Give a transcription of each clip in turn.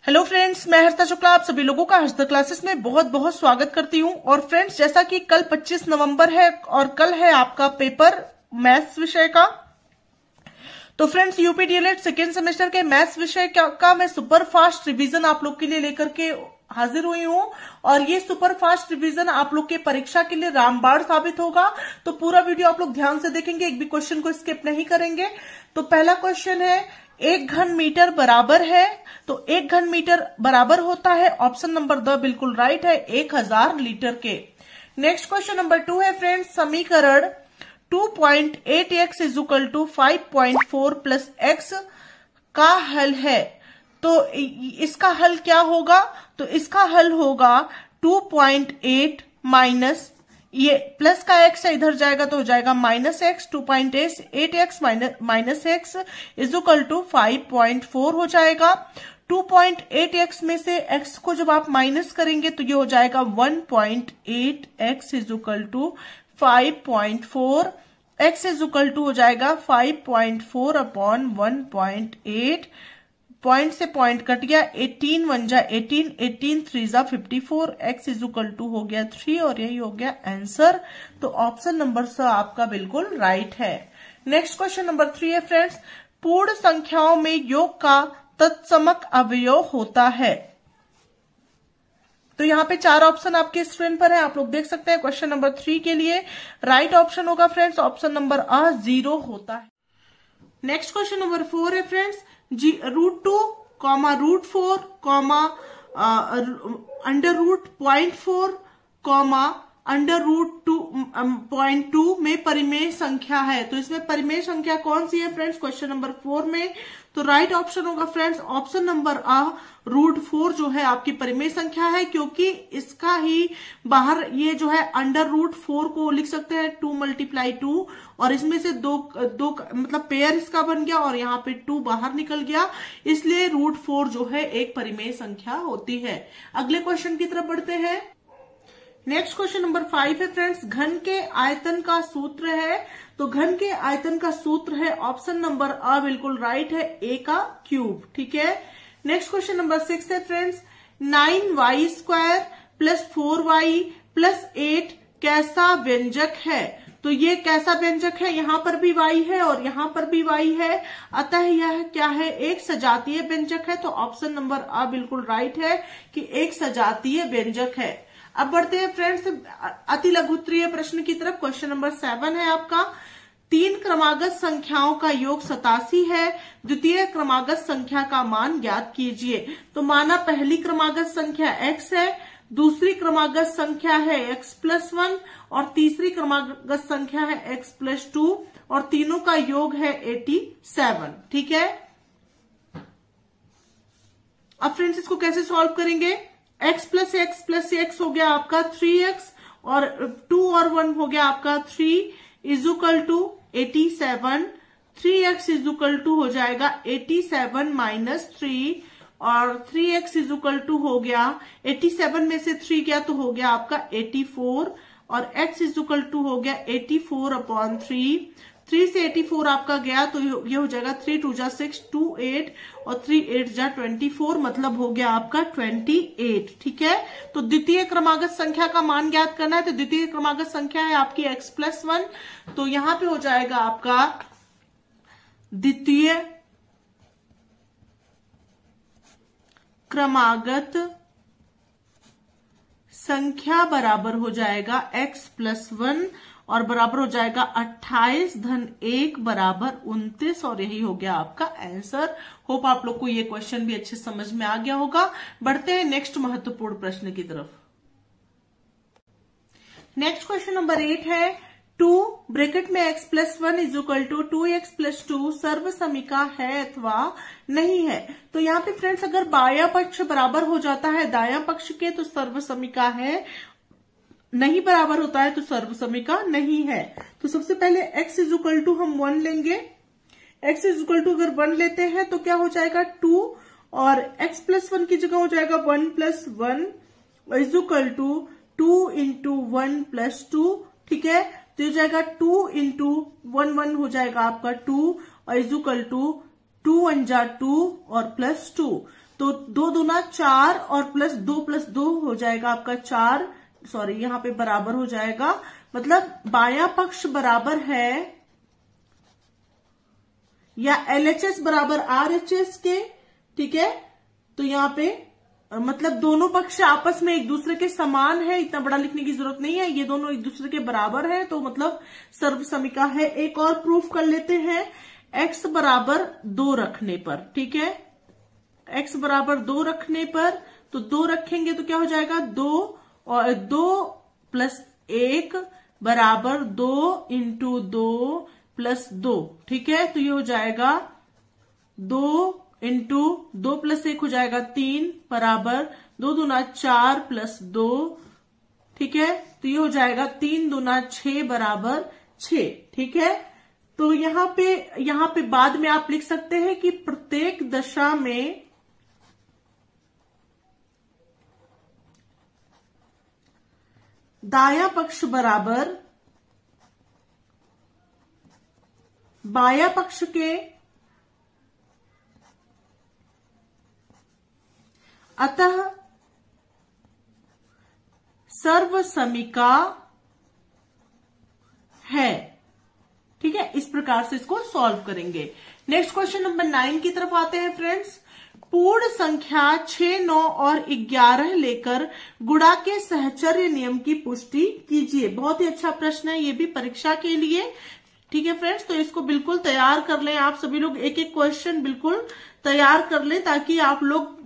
Hello friends, मैं हर्षिता शुक्ला आप सभी लोगों का हर्षिता क्लासेस में बहुत बहुत स्वागत करती हूं। और फ्रेंड्स, जैसा कि कल 25 नवंबर है और कल है आपका पेपर मैथ्स विषय का, तो friends UP DElEd second semester के मैथ्स विषय का मैं सुपर फास्ट रिवीजन आप लोग के लिए लेकर के हाजिर हुई हूं। और ये सुपर फास्ट रिवीजन आप लोग के परीक्षा के लिए रामबाण साबित होगा। तो पूरा वीडियो आप लोग ध्यान से देखेंगे, एक भी क्वेश्चन को स्किप नहीं करेंगे। तो पहला क्वेश्चन है, 1 घन मीटर बराबर है, तो 1 घन मीटर बराबर होता है, ऑप्शन नंबर द बिल्कुल राइट है, 1000 लीटर के। नेक्स्ट क्वेश्चन नंबर 2 है फ्रेंड्स, समीकरण 2.8x is equal to 5.4 plus x का हल है। तो इसका हल क्या होगा? तो इसका हल होगा 2.8 माइनस ये प्लस का x है, इधर जाएगा तो हो जाएगा minus x, 2.8x minus x is equal to 5.4 हो जाएगा। 2.8x में से x को जब आप माइनस करेंगे तो ये हो जाएगा 1.8x is equal to 5.4, x is equal to हो जाएगा 5.4 अपॉन 1.8, पॉइंट से पॉइंट कट गया, 18 1 जा 18, 18 3 जा 54, x इज इक्वल टू हो गया 3 और यही हो गया आंसर। तो ऑप्शन नंबर स आपका बिल्कुल राइट है। नेक्स्ट क्वेश्चन नंबर 3 है फ्रेंड्स, पूर्ण संख्याओं में योग का तत्समक अवयव होता है। तो यहाँ पे 4 ऑप्शन आपके स्क्रीन पर है, आप लोग देख सकते हैं। क्वेश्चन नंबर 3 के लिए राइट ऑप्शन होगा फ्रेंड्स ऑप्शन नंबर A 0 होता है। नेक्स्ट क्वेश्चन नंबर 4 है friends, √2, √4, under root 0.4, under root 0.2 में परिमेय संख्या है। तो इसमें परिमेय संख्या कौन सी है फ्रेंड्स क्वेश्चन नंबर 4 में? तो राइट ऑप्शन होगा फ्रेंड्स ऑप्शन नंबर A, √4 जो है आपकी परिमेय संख्या है, क्योंकि इसका ही बाहर ये जो है अंडर रूट 4 को लिख सकते हैं 2 × 2, और इसमें से दो मतलब पेयर इसका बन गया और यहाँ पे 2 बाहर निकल गया, इसलिए √4 जो है एक परिमेय संख्या होती है। अगले क्वेश्चन की तरफ बढ़ते हैं। नेक्स्ट क्वेश्चन नंबर 5 है फ्रेंड्स, घन के आयतन का सूत्र है। तो घन के आयतन का सूत्र है ऑप्शन नंबर A बिल्कुल राइट है, A का क्यूब। ठीक है। नेक्स्ट क्वेश्चन नंबर 6 है friends, 9y² plus 4y plus 8 कैसा व्यंजक है? तो ये कैसा व्यंजक है? यहाँ पर भी y है और यहाँ पर भी y है, अतः यह क्या है? एक सजातीय व्यंजक है। तो ऑप्शन नंबर A बिल्कुल राइट है कि एक सजातीय व्यंजक है। अब बढ़ते हैं फ्रेंड्स अति लघुत्तरीय प्रश्न की तरफ। क्वेश्चन नंबर 7 है आपका, 3 क्रमागत संख्याओं का योग 87 है, द्वितीय क्रमागत संख्या का मान ज्ञात कीजिए। तो माना पहली क्रमागत संख्या x है, दूसरी क्रमागत संख्या है x+1 और तीसरी क्रमागत संख्या है x+2 और तीनों का योग है 87। ठीक है। अब फ्रेंड्स इसको कैसे सॉल्व करेंगे? x प्लस एक्स हो गया आपका 3x और 2 और 1 हो गया आपका 3 is equal to 87। 3x is equal to हो जाएगा 87 माइनस 3 और 3x इज इक्वल टू हो गया 87 में से 3 गया तो हो गया आपका 84 और x इज इक्वल टू हो गया 84 अपॉन 3 से 84 आपका गया तो ये हो जाएगा 3 2 जा 6 2 8 और 3 8 जा 24, मतलब हो गया आपका 28। ठीक है। तो द्वितीय क्रमागत संख्या का मान ज्ञात करना है। तो द्वितीय क्रमागत संख्या है आपकी x+1, तो यहां पे हो जाएगा आपका द्वितीय क्रमागत संख्या बराबर हो जाएगा x+1 और बराबर हो जाएगा 28 धन 1 बराबर 29 और यही हो गया आपका आंसर। होप आप लोग को ये क्वेश्चन भी अच्छे समझ में आ गया होगा। बढ़ते हैं नेक्स्ट महत्वपूर्ण प्रश्न की तरफ। नेक्स्ट क्वेश्चन नंबर 8 है, 2 ब्रैकेट में x+1 is equal to 2x+2 सर्वसमिका है अथवा नहीं है। तो यहाँ पे फ्रेंड्स अगर बायां पक्ष बराबर हो जाता है दायां पक्ष के तो सर्वसमिका है, नहीं बराबर होता है तो सर्वसमिका नहीं है। तो सबसे पहले x इज इक्वल टू हम 1 लेंगे। x इज इक्वल टू अगर 1 लेते हैं तो क्या हो जाएगा 2 और x+1 की जगह हो जाएगा 1+1 इज इक्वल टू 2 × 1+2। ठीक है। तो हो जाएगा 2 × 1 हो जाएगा आपका 2 और इज इक्वल टू 2 1 जा 2 और +2। तो 2 दूना 4 और प्लस 2 हो जाएगा आपका 4, सॉरी यहाँ पे बराबर हो जाएगा, मतलब बायां पक्ष बराबर है या LHS बराबर RHS के, ठीक है। तो यहाँ पे मतलब दोनों पक्ष आपस में एक दूसरे के समान है, इतना बड़ा लिखने की जरूरत नहीं है, ये दोनों एक दूसरे के बराबर है, तो मतलब सर्वसमिका है। एक और प्रूफ कर लेते हैं, x बराबर 2 रखने पर, ठीक है, x बराबर 2 रखने पर, तो 2 रखेंगे तो क्या हो जाएगा 2 और 2 प्लस 1 बराबर 2 इंटू 2 प्लस 2, ठीक है। तो ये हो जाएगा 2 इंटू 2 प्लस 1 हो जाएगा 3 बराबर 2 दूना 4 प्लस 2, ठीक है। तो ये हो जाएगा 3 दूना 6 बराबर 6, ठीक है। तो यहाँ पे बाद में आप लिख सकते हैं कि प्रत्येक दशा में दायां पक्ष बराबर बायां पक्ष के, अतः सर्वसमिका है, ठीक है। इस प्रकार से इसको सॉल्व करेंगे। नेक्स्ट क्वेश्चन नंबर 9 की तरफ आते हैं फ्रेंड्स। पूर्ण संख्या 6, 9 और 11 लेकर गुणा के सहचर्य नियम की पुष्टि कीजिए। बहुत ही अच्छा प्रश्न है, ये भी परीक्षा के लिए, ठीक है फ्रेंड्स। तो इसको बिल्कुल तैयार कर लें, आप सभी लोग एक एक क्वेश्चन बिल्कुल तैयार कर लें, ताकि आप लोग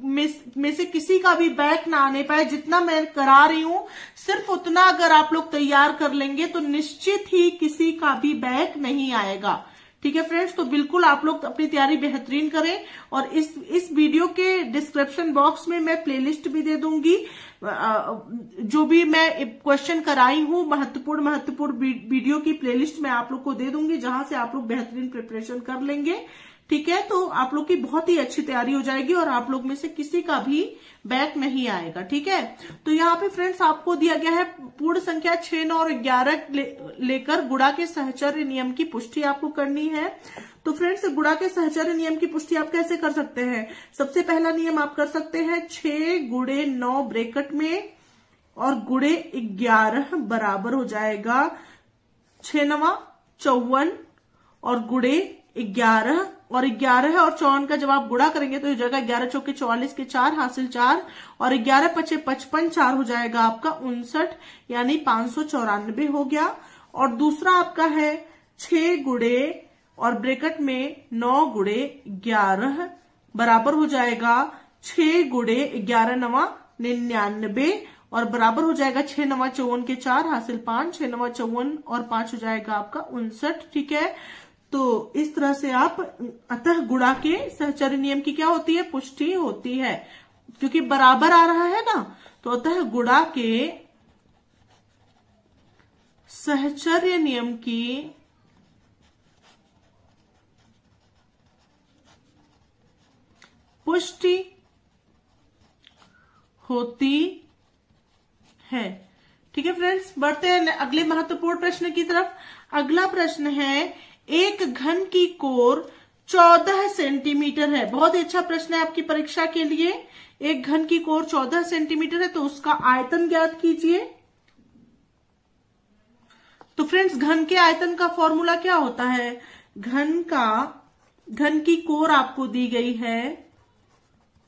में से किसी का भी बैक ना आने पाए। जितना मैं करा रही हूं सिर्फ उतना अगर आप लोग तैयार कर लेंगे तो निश्चित ही किसी का भी बैक नहीं आएगा, ठीक है फ्रेंड्स। तो बिल्कुल आप लोग अपनी तैयारी बेहतरीन करें, और इस वीडियो के डिस्क्रिप्शन बॉक्स में मैं प्लेलिस्ट भी दे दूंगी, जो भी मैं क्वेश्चन कराई हूं महत्वपूर्ण वीडियो की प्लेलिस्ट मैं आप लोग को दे दूंगी, जहां से आप लोग बेहतरीन प्रिपरेशन कर लेंगे, ठीक है। तो आप लोग की बहुत ही अच्छी तैयारी हो जाएगी और आप लोग में से किसी का भी बैक नहीं आएगा, ठीक है। तो यहाँ पे फ्रेंड्स आपको दिया गया है पूर्ण संख्या 6, 9 और 11 लेकर गुणा के सहचर्य नियम की पुष्टि आपको करनी है। तो फ्रेंड्स गुणा के सहचर्य नियम की पुष्टि आप कैसे कर सकते हैं? सबसे पहला नियम आप कर सकते हैं 6 गुणे 9 ब्रैकेट में और गुणे 11 बराबर हो जाएगा 6 9 54 और गुणे 11 और 11 और 54 का जब आप गुणा करेंगे तो हो जाएगा 11 चौके 44 के 4 हासिल 4 और 11 पचे 55 4 हो जाएगा आपका 59, यानी 594 हो गया। और दूसरा आपका है 6 गुणे और ब्रैकेट में 9 गुणे 11 बराबर हो जाएगा 6 गुणे 11 9 99 और बराबर हो जाएगा 6 9 54 के 4 हासिल 5, 6 9 54 और 5 हो जाएगा आपका 59, ठीक है। तो इस तरह से आप अतः गुणा के सहचर्य नियम की क्या होती है? पुष्टि होती है, क्योंकि बराबर आ रहा है ना। तो अतः गुणा के सहचर्य नियम की पुष्टि होती है, ठीक है फ्रेंड्स। बढ़ते हैं अगले महत्वपूर्ण प्रश्न की तरफ। अगला प्रश्न है एक घन की कोर 14 सेंटीमीटर है। बहुत ही अच्छा प्रश्न है आपकी परीक्षा के लिए। एक घन की कोर 14 सेंटीमीटर है, तो उसका आयतन ज्ञात कीजिए। तो फ्रेंड्स घन के आयतन का फॉर्मूला क्या होता है? घन की कोर आपको दी गई है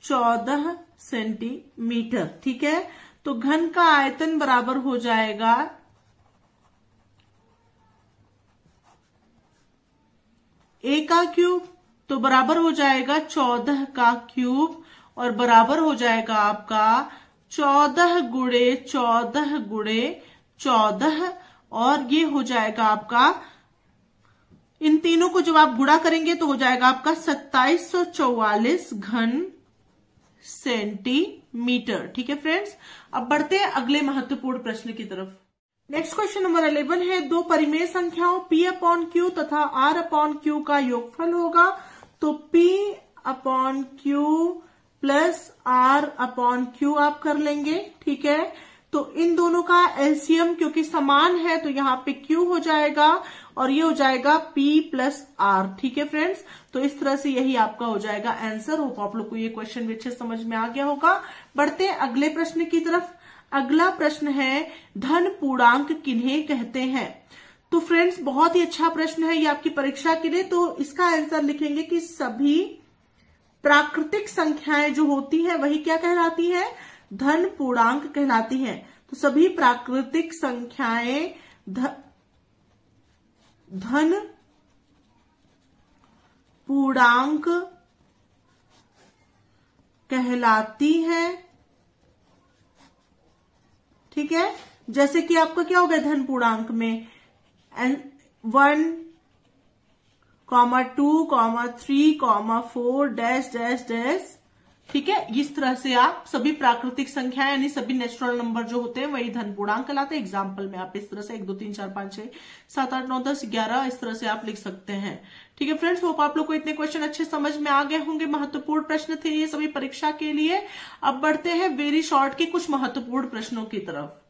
14 सेंटीमीटर, ठीक है। तो घन का आयतन बराबर हो जाएगा a का क्यूब, तो बराबर हो जाएगा 14 का क्यूब और बराबर हो जाएगा आपका 14 गुणे 14 गुणे 14 और ये हो जाएगा आपका, इन तीनों को जब आप गुणा करेंगे तो हो जाएगा आपका 2744 घन सेंटीमीटर, ठीक है फ्रेंड्स। अब बढ़ते हैं अगले महत्वपूर्ण प्रश्न की तरफ। नेक्स्ट क्वेश्चन नंबर 11 है दो परिमेय संख्याओं P अपॉन Q तथा R अपॉन Q का योगफल होगा। तो P upon Q plus R upon Q आप कर लेंगे, ठीक है। तो इन दोनों का एलसीएम क्योंकि समान है तो यहाँ पे Q हो जाएगा और ये हो जाएगा P प्लस R। ठीक है फ्रेंड्स, तो इस तरह से यही आपका हो जाएगा आंसर। होप आप लोग को ये क्वेश्चन भी अच्छे समझ में आ गया होगा। बढ़ते हैं अगले प्रश्न की तरफ। अगला प्रश्न है धन पूर्णांक किन्हें कहते हैं। तो फ्रेंड्स बहुत ही अच्छा प्रश्न है ये आपकी परीक्षा के लिए। तो इसका आंसर लिखेंगे कि सभी प्राकृतिक संख्याएं जो होती हैं वही क्या कहलाती है, धन पूर्णांक कहलाती हैं। तो सभी प्राकृतिक संख्याएं धन पूर्णांक कहलाती हैं। ठीक है, जैसे कि आपका क्या हो गया धन पूर्णांक में 1, 2, 3, 4 डैश डैश डैश। ठीक है, इस तरह से आप सभी प्राकृतिक संख्याएं यानी सभी नेचुरल नंबर जो होते हैं वही धन पूर्णांक कहलाते हैं। एग्जाम्पल में आप इस तरह से 1, 2, 3, 4, 5, 6, 7, 8, 9, 10, 11 इस तरह से आप लिख सकते हैं। ठीक है फ्रेंड्स, होप आप लोग को इतने क्वेश्चन अच्छे समझ में आ गए होंगे। महत्वपूर्ण प्रश्न थे ये सभी परीक्षा के लिए। अब बढ़ते हैं वेरी शॉर्ट के कुछ महत्वपूर्ण प्रश्नों की तरफ।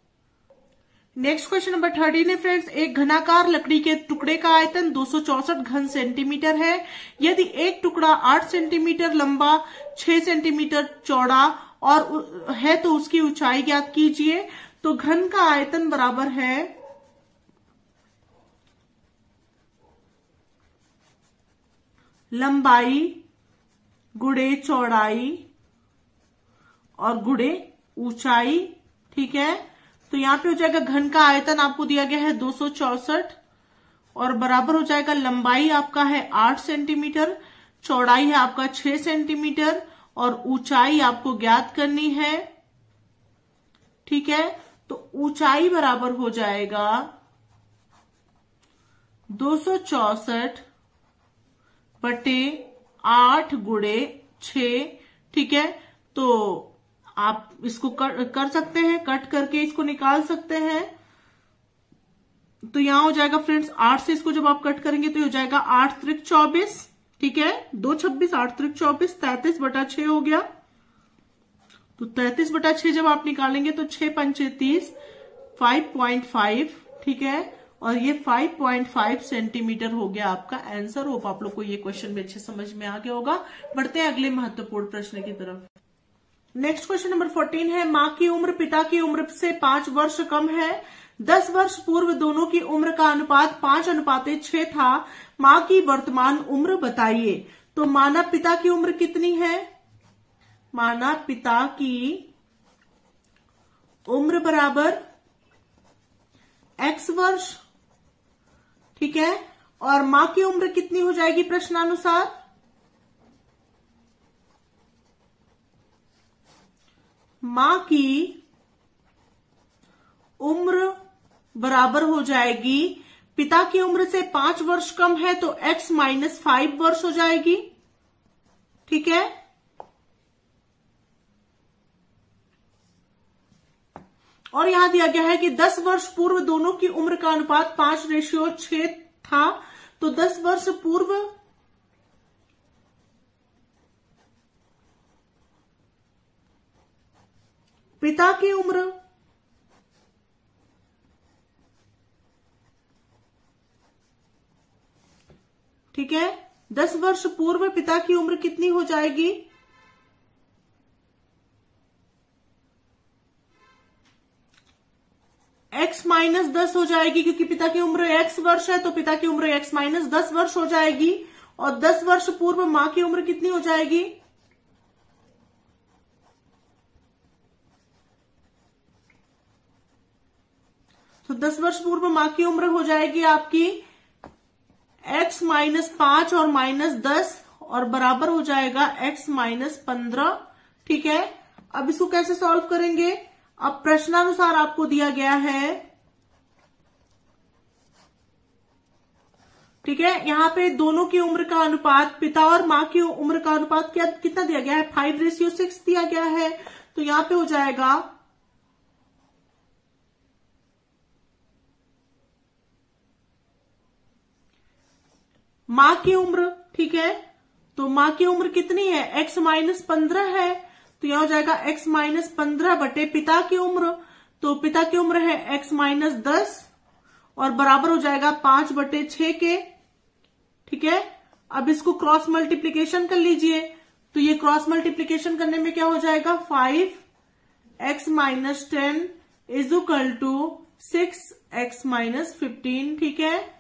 नेक्स्ट क्वेश्चन नंबर 13 है फ्रेंड्स, एक घनाकार लकड़ी के टुकड़े का आयतन 264 घन सेंटीमीटर है। यदि एक टुकड़ा 8 सेंटीमीटर लंबा, 6 सेंटीमीटर चौड़ा और है तो उसकी ऊंचाई ज्ञात कीजिए। तो घन का आयतन बराबर है लंबाई गुणे चौड़ाई और गुणे ऊंचाई। ठीक है, तो यहां पे हो जाएगा घन का आयतन आपको दिया गया है 264 और बराबर हो जाएगा लंबाई आपका है 8 सेंटीमीटर, चौड़ाई है आपका 6 सेंटीमीटर और ऊंचाई आपको ज्ञात करनी है। ठीक है, तो ऊंचाई बराबर हो जाएगा 264 बटे 8 गुणे 6। ठीक है, तो आप इसको कर सकते हैं, कट करके इसको निकाल सकते हैं। तो यहां हो जाएगा फ्रेंड्स 8 से इसको जब आप कट करेंगे तो हो जाएगा 8 त्रिक 24। ठीक है, 2 26 8 त्रिक 24 33 बटा 6 हो गया। तो 33 बटा 6 जब आप निकालेंगे तो 6 पंचे 30 5.5। ठीक है, और ये 5.5 सेंटीमीटर हो गया आपका आंसर। होप आप लोग को ये क्वेश्चन भी अच्छे समझ में आ गया होगा। बढ़ते हैं अगले महत्वपूर्ण प्रश्न की तरफ। नेक्स्ट क्वेश्चन नंबर 14 है, माँ की उम्र पिता की उम्र से 5 वर्ष कम है। 10 वर्ष पूर्व दोनों की उम्र का अनुपात 5:6 था। माँ की वर्तमान उम्र बताइए। तो माना पिता की उम्र कितनी है, माना पिता की उम्र बराबर x वर्ष। ठीक है, और माँ की उम्र कितनी हो जाएगी प्रश्नानुसार, माँ की उम्र बराबर हो जाएगी, पिता की उम्र से 5 वर्ष कम है तो x - 5 वर्ष हो जाएगी। ठीक है, और यहां दिया गया है कि 10 वर्ष पूर्व दोनों की उम्र का अनुपात 5:6 था। तो 10 वर्ष पूर्व पिता की उम्र ठीक है, 10 वर्ष पूर्व पिता की उम्र कितनी हो जाएगी, x - 10 हो जाएगी, क्योंकि पिता की उम्र x वर्ष है तो पिता की उम्र x - 10 वर्ष हो जाएगी। और 10 वर्ष पूर्व मां की उम्र कितनी हो जाएगी, तो 10 वर्ष पूर्व मां की उम्र हो जाएगी आपकी x - 5 और -10 और बराबर हो जाएगा x - 15। ठीक है, अब इसको कैसे सॉल्व करेंगे, अब प्रश्नानुसार आपको दिया गया है। ठीक है, यहां पे दोनों की उम्र का अनुपात, पिता और मां की उम्र का अनुपात क्या कितना दिया गया है, 5:6 दिया गया है। तो यहां पे हो जाएगा मां की उम्र। ठीक है, तो मां की उम्र कितनी है, x - 15 है, तो यहां हो जाएगा x - 15 बटे पिता की उम्र। तो पिता की उम्र है x-10 और बराबर हो जाएगा 5/6 के। ठीक है, अब इसको क्रॉस मल्टीप्लीकेशन कर लीजिए, तो ये क्रॉस मल्टीप्लीकेशन करने में क्या हो जाएगा, 5x-10 is equal to 6x-15। ठीक है,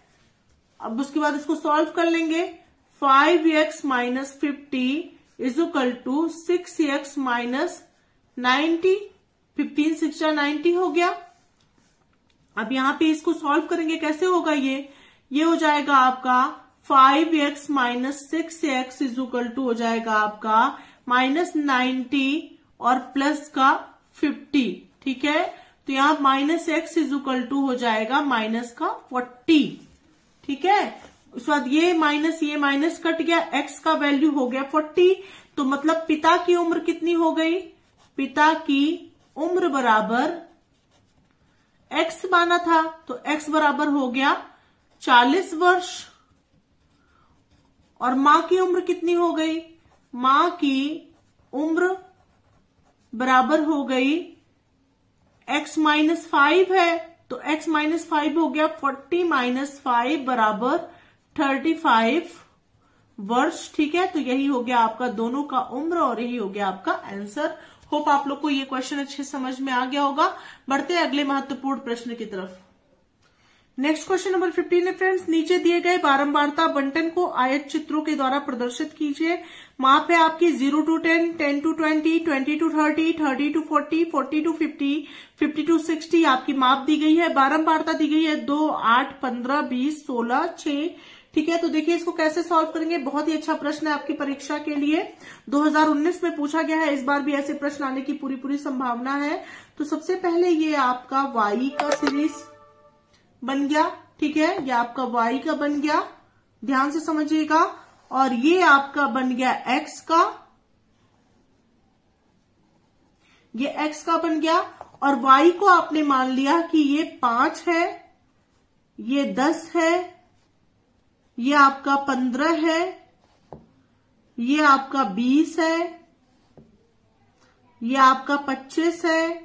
अब उसके बाद इसको सॉल्व कर लेंगे। 5x-50 is equal to 6x-90, 15 6 90 हो गया। अब यहां पे इसको सॉल्व करेंगे, कैसे होगा ये हो जाएगा आपका 5x-6x इज इक्वल टू हो जाएगा आपका -90 और प्लस का 50। ठीक है, तो यहां -x इज इक्वल टू हो जाएगा -40। ठीक है, उसके बाद ये माइनस कट गया, x का वैल्यू हो गया 40। तो मतलब पिता की उम्र कितनी हो गई, पिता की उम्र बराबर x माना था, तो x बराबर हो गया 40 वर्ष। और मां की उम्र कितनी हो गई, मां की उम्र बराबर हो गई x-5 है, तो x-5 हो गया 40 - 5 बराबर 35 वर्ष। ठीक है, तो यही हो गया आपका दोनों का उम्र और यही हो गया आपका आंसर। होप आप लोग को ये क्वेश्चन अच्छे समझ में आ गया होगा। बढ़ते हैं अगले महत्वपूर्ण प्रश्न की तरफ। नेक्स्ट क्वेश्चन नंबर 15 है फ्रेंड्स, नीचे दिए गए बारंबारता बंटन को आयत चित्रों के द्वारा प्रदर्शित कीजिए। माप है आपकी 0 to 10, 10 to 20, 20 to 30, 30 to 40, 40 to 50, 50 to 60 आपकी माप दी गई है। बारंबारता दी गई है 2, 8, 15, 20, 16, 6। ठीक है, तो देखिए इसको कैसे सॉल्व करेंगे। बहुत ही अच्छा प्रश्न है आपकी परीक्षा के लिए, 2019 में पूछा गया है, इस बार भी ऐसे प्रश्न आने की पूरी संभावना है। तो सबसे पहले ये आपका y का सीरीज बन गया। ठीक है, ये आपका y का बन गया, ध्यान से समझिएगा। और ये आपका बन गया x का, ये x का बन गया। और y को आपने मान लिया कि ये 5 है, ये 10 है, ये आपका 15 है, ये आपका 20 है, ये आपका 25 है,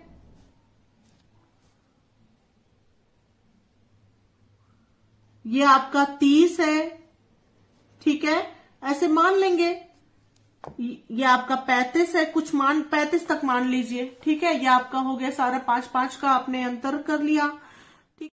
ये आपका 30 है। ठीक है, ऐसे मान लेंगे। ये आपका 35 है, कुछ मान 35 तक मान लीजिए। ठीक है, ये आपका हो गया सारा 5-5 का आपने अंतर कर लिया। ठीक,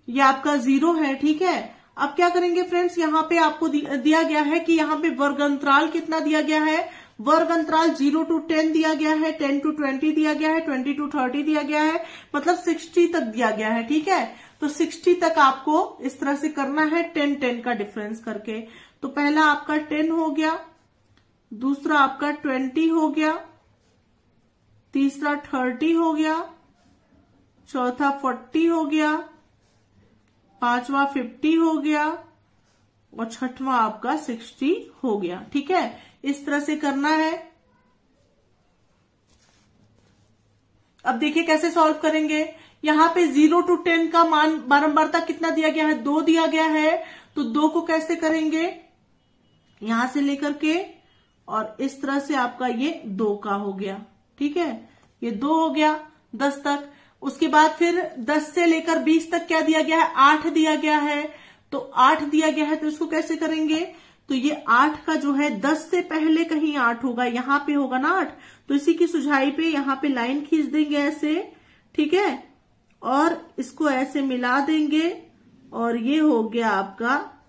ये आपका 0 है। ठीक है, अब क्या करेंगे फ्रेंड्स, यहाँ पे आपको दिया गया है कि यहाँ पे वर्ग अंतराल कितना दिया गया है, वर्ग अंतराल 0 to 10 दिया गया है, 10 to 20 दिया गया है, 20 to 30 दिया गया है, मतलब 60 तक दिया गया है। ठीक है, तो 60 तक आपको इस तरह से करना है 10-10 का डिफरेंस करके। तो पहला आपका 10 हो गया, दूसरा आपका 20 हो गया, तीसरा 30 हो गया, चौथा 40 हो गया, पांचवा 50 हो गया और छठवां आपका 60 हो गया। ठीक है, इस तरह से करना है। अब देखिए कैसे सॉल्व करेंगे। यहाँ पे 0 to 10 का मान बारंबारता कितना दिया गया है, 2 दिया गया है। तो 2 को कैसे करेंगे, यहां से लेकर के और इस तरह से आपका ये 2 का हो गया। ठीक है, ये 2 हो गया 10 तक। उसके बाद फिर 10 से लेकर 20 तक क्या दिया गया है, 8 दिया गया है। तो 8 दिया गया है, तो इसको कैसे करेंगे, तो ये 8 का जो है 10 से पहले कहीं 8 होगा, यहां पे होगा ना 8, तो इसी की सुझाई पे यहां पे लाइन खींच देंगे ऐसे। ठीक है, और इसको ऐसे मिला देंगे और ये हो गया आपका,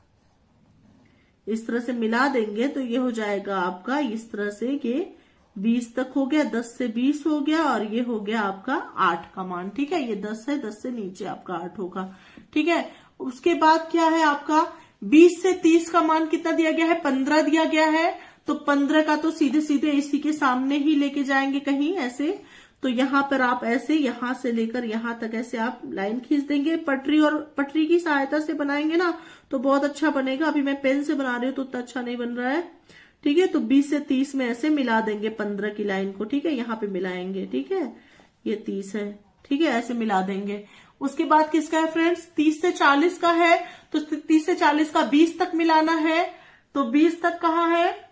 इस तरह से मिला देंगे तो ये हो जाएगा आपका इस तरह से, ये 20 तक हो गया, 10 से 20 हो गया और ये हो गया आपका 8 का मान। ठीक है, ये 10 है, 10 से नीचे आपका 8 होगा। ठीक है, उसके बाद क्या है आपका 20 से 30 का मान कितना दिया गया है, 15 दिया गया है। तो 15 का तो सीधे सीधे इसी के सामने ही लेके जाएंगे कहीं ऐसे। तो यहां पर आप ऐसे यहां से लेकर यहां तक ऐसे आप लाइन खींच देंगे। पटरी और पटरी की सहायता से बनाएंगे ना तो बहुत अच्छा बनेगा। अभी मैं पेन से बना रही हूँ तो उतना अच्छा नहीं बन रहा है। ठीक है, तो 20 से 30 में ऐसे मिला देंगे 15 की लाइन को। ठीक है, यहाँ पे मिलाएंगे। ठीक है, ये 30 है। ठीक है, ऐसे मिला देंगे। उसके बाद किसका है फ्रेंड्स, 30 से 40 का है। तो 30 से 40 का 20 तक मिलाना है। तो 20 तक कहाँ है,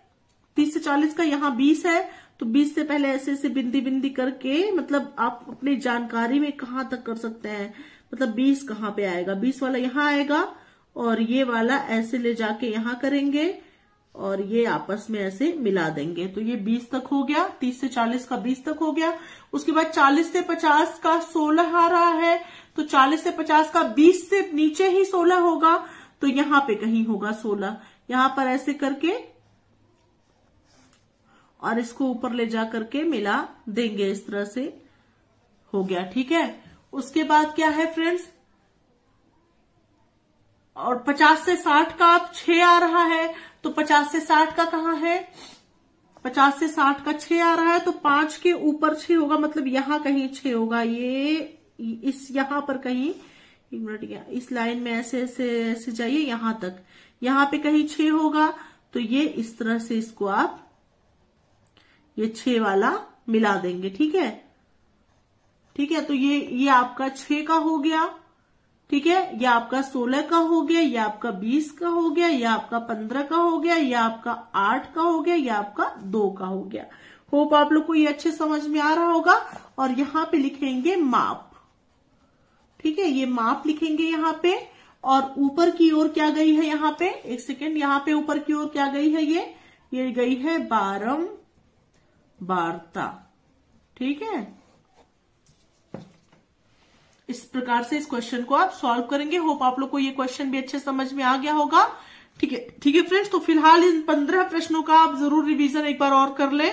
30 से 40 का यहाँ 20 है। तो 20 से पहले ऐसे ऐसे बिंदी बिंदी करके मतलब आप अपनी जानकारी में कहाँ तक कर सकते हैं, मतलब 20 कहाँ पे आएगा, 20 वाला यहाँ आएगा और ये वाला ऐसे ले जाके यहाँ करेंगे और ये आपस में ऐसे मिला देंगे, तो ये 20 तक हो गया। 30 से 40 का 20 तक हो गया। उसके बाद 40 से 50 का 16 आ रहा है, तो 40 से 50 का 20 से नीचे ही 16 होगा, तो यहां पे कहीं होगा 16। यहां पर ऐसे करके और इसको ऊपर ले जा करके मिला देंगे, इस तरह से हो गया। ठीक है, उसके बाद क्या है फ्रेंड्स, और 50 से 60 का 6 आ रहा है, तो 50 से 60 का कहाँ है, 50 से 60 का 6 आ रहा है, तो 5 के ऊपर 6 होगा, मतलब यहां कहीं 6 होगा, ये इस यहां पर कहीं, एक मिनट, इस लाइन में ऐसे ऐसे ऐसे जाइए यहां तक, यहां पे कहीं 6 होगा, तो ये इस तरह से इसको आप ये 6 वाला मिला देंगे। ठीक है, ठीक है, तो ये आपका 6 का हो गया। ठीक है, ये आपका 16 का हो गया, ये आपका 20 का हो गया, ये आपका 15 का हो गया, ये आपका 8 का हो गया, ये आपका 2 का हो गया। होप आप लोग को ये अच्छे समझ में आ रहा होगा। और यहाँ पे लिखेंगे माप। ठीक है, ये माप लिखेंगे यहाँ पे, और ऊपर की ओर क्या गई है यहाँ पे, एक सेकेंड, यहाँ पे ऊपर की ओर क्या गई है, ये गई है बारंबारता। ठीक है, इस प्रकार से इस क्वेश्चन को आप सॉल्व करेंगे। होप आप लोग को ये क्वेश्चन भी अच्छे समझ में आ गया होगा। ठीक है, ठीक है फ्रेंड्स, तो फिलहाल इन 15 प्रश्नों का आप जरूर रिवीजन एक बार और कर लें,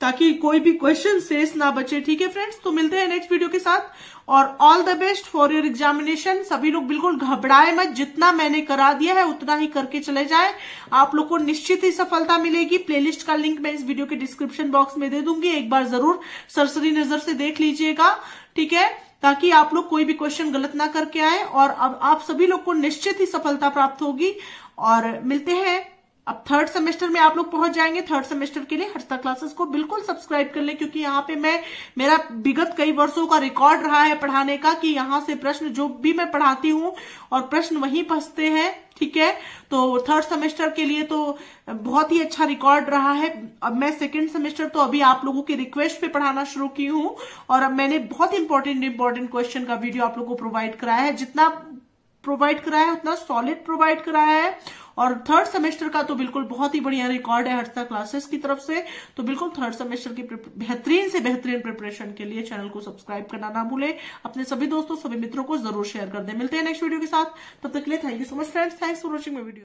ताकि कोई भी क्वेश्चन शेष ना बचे। ठीक है फ्रेंड्स, तो मिलते हैं नेक्स्ट वीडियो के साथ, और all the best for your examination. सभी लोग बिल्कुल घबराए मत, जितना मैंने करा दिया है उतना ही करके चले जाए, आप लोग को निश्चित ही सफलता मिलेगी। प्लेलिस्ट का लिंक मैं इस वीडियो के डिस्क्रिप्शन बॉक्स में दे दूंगी, एक बार जरूर सरसरी नजर से देख लीजिएगा। ठीक है, ताकि आप लोग कोई भी क्वेश्चन गलत ना करके आए, और अब आप सभी लोग को निश्चित ही सफलता प्राप्त होगी। और मिलते हैं, अब 3rd सेमेस्टर में आप लोग पहुंच जाएंगे। 3rd सेमेस्टर के लिए हर्षदा क्लासेस को बिल्कुल सब्सक्राइब कर लें, क्योंकि यहाँ पे मेरा विगत कई वर्षों का रिकॉर्ड रहा है पढ़ाने का, कि यहाँ से प्रश्न जो भी मैं पढ़ाती हूँ और प्रश्न वहीं फंसते हैं। ठीक है, तो 3rd सेमेस्टर के लिए तो बहुत ही अच्छा रिकॉर्ड रहा है। अब मैं 2nd सेमेस्टर तो अभी आप लोगों की रिक्वेस्ट पे पढ़ाना शुरू की हूँ, और अब मैंने बहुत इंपॉर्टेंट क्वेश्चन का वीडियो आप लोगों को प्रोवाइड कराया है। जितना प्रोवाइड कराया है उतना सॉलिड प्रोवाइड कराया है, और 3rd सेमेस्टर का तो बिल्कुल बहुत ही बढ़िया रिकॉर्ड है हर्षदा क्लासेस की तरफ से। तो बिल्कुल 3rd सेमेस्टर की बेहतरीन से बेहतरीन प्रिपरेशन के लिए चैनल को सब्सक्राइब करना ना भूलें, अपने सभी दोस्तों सभी मित्रों को जरूर शेयर कर दें। मिलते हैं नेक्स्ट वीडियो के साथ, तब तक के लिए thank you so much friends, thanks for watching my video.